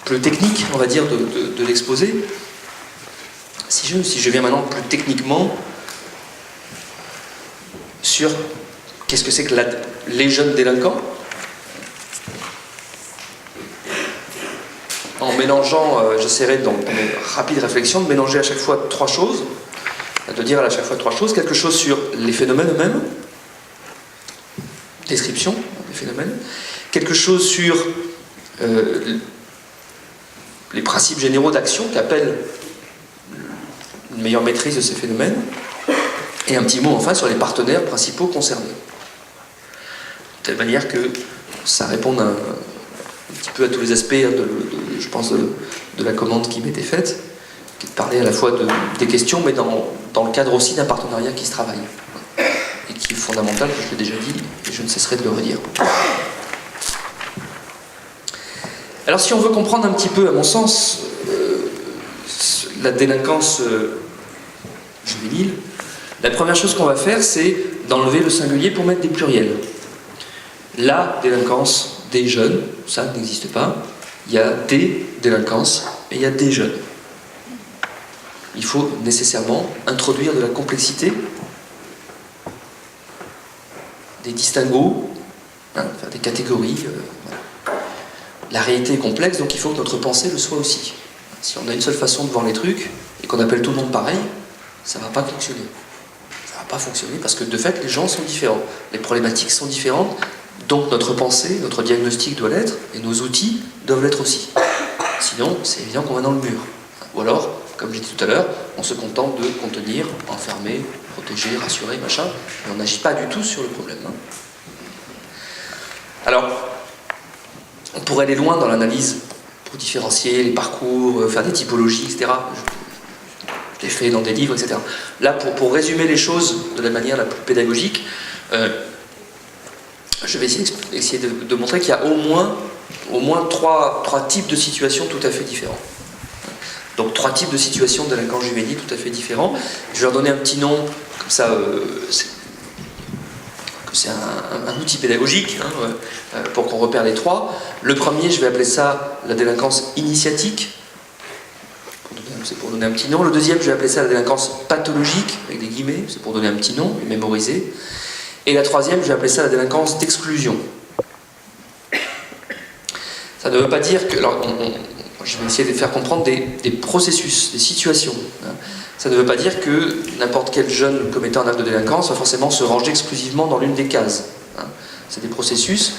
plus technique, on va dire, de l'exposé. Si je viens maintenant plus techniquement sur qu'est-ce que c'est que les jeunes délinquants, en mélangeant, j'essaierai dans mes rapides réflexions de mélanger à chaque fois trois choses, de dire à chaque fois trois choses, quelque chose sur les phénomènes eux-mêmes, description des phénomènes, quelque chose sur les principes généraux d'action qui appellent une meilleure maîtrise de ces phénomènes, et un petit mot enfin sur les partenaires principaux concernés. De telle manière que ça réponde un petit peu à tous les aspects, je pense, de la commande qui m'était faite, qui est de parler à la fois des questions, mais dans le cadre aussi d'un partenariat qui se travaille, et qui est fondamental, je l'ai déjà dit, et je ne cesserai de le redire. Alors si on veut comprendre un petit peu, à mon sens, la délinquance juvénile, la première chose qu'on va faire, c'est d'enlever le singulier pour mettre des pluriels. La délinquance des jeunes, ça n'existe pas. Il y a des délinquances et il y a des jeunes. Il faut nécessairement introduire de la complexité, des distinguos, faire des catégories. Voilà. La réalité est complexe, donc il faut que notre pensée le soit aussi. Si on a une seule façon de voir les trucs et qu'on appelle tout le monde pareil, ça ne va pas fonctionner. Ça ne va pas fonctionner parce que de fait, les gens sont différents. Les problématiques sont différentes, donc notre pensée, notre diagnostic doit l'être et nos outils doivent l'être aussi. Sinon, c'est évident qu'on va dans le mur. Ou alors, comme j'ai dit tout à l'heure, on se contente de contenir, enfermer, protéger, rassurer, machin, et on n'agit pas du tout sur le problème. Alors, on pourrait aller loin dans l'analyse pour différencier les parcours, faire des typologies, etc. Je l'ai fait dans des livres, etc. Là, pour résumer les choses de la manière la plus pédagogique, je vais essayer de montrer qu'il y a au moins trois types de situations tout à fait différents. Donc trois types de situations de délinquants juvéniles tout à fait différents. Je vais leur donner un petit nom, comme ça, c'est un outil pédagogique pour qu'on repère les trois. Le premier, je vais appeler ça la délinquance initiatique, c'est pour donner un petit nom. Le deuxième, je vais appeler ça la délinquance pathologique, avec des guillemets, c'est pour donner un petit nom, et mémoriser. Et la troisième, je vais appeler ça la délinquance d'exclusion. Ça ne veut pas dire que... Alors, je vais essayer de faire comprendre des processus, des situations. Ça ne veut pas dire que n'importe quel jeune commettant un acte de délinquance va forcément se ranger exclusivement dans l'une des cases. C'est des processus,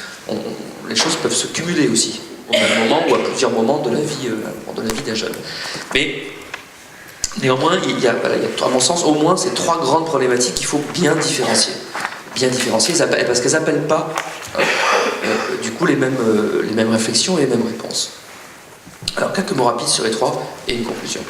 les choses peuvent se cumuler aussi, au même moment ou à plusieurs moments de la vie d'un jeune. Mais néanmoins, il y a, à mon sens, au moins ces trois grandes problématiques qu'il faut bien différencier. Bien différencier, parce qu'elles n'appellent pas du coup les mêmes réflexions et les mêmes réponses. Alors, quelques mots rapides sur les trois et une conclusion.